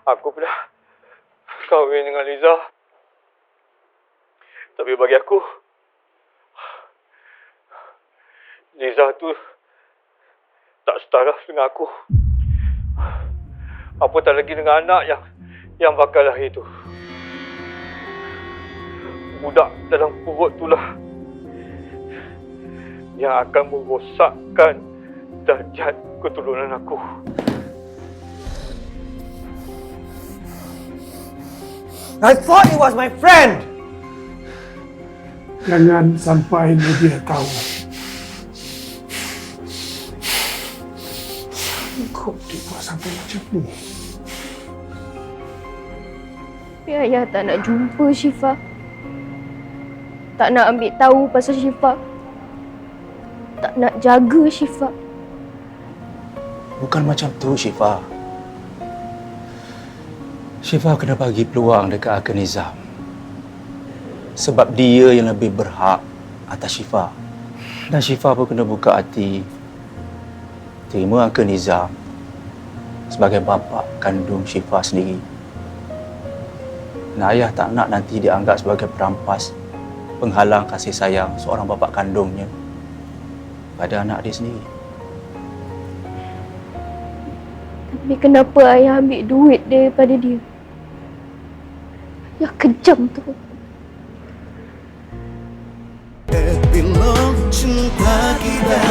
Aku pernah kahwin dengan Liza. Tapi bagi aku, Liza tu tak setara dengan aku. Apatah lagi dengan anak yang bakal lahir tu. Budak dalam perut itulah yang akan merosakkan darjat keturunan aku. I thought he was my friend. Jangan sampai dia tahu. Kau dia buat sampai macam ni. Tapi ayah tak nak jumpa Syifa. Tak nak ambil tahu pasal Syifa. Tak nak jaga Syifa. Bukan macam tu, Syifa. Syifa kena bagi peluang dekat Akhi Nizam. Sebab dia yang lebih berhak atas Syifa. Dan Syifa pun kena buka hati terima Akhi Nizam sebagai bapa kandung Syifa sendiri. Dan ayah tak nak nanti dianggap sebagai perampas, penghalang kasih sayang seorang bapa kandungnya pada anak dia sendiri. Tapi kenapa ayah ambil duit daripada dia? Ayah kejam tu. Epilog cinta kita.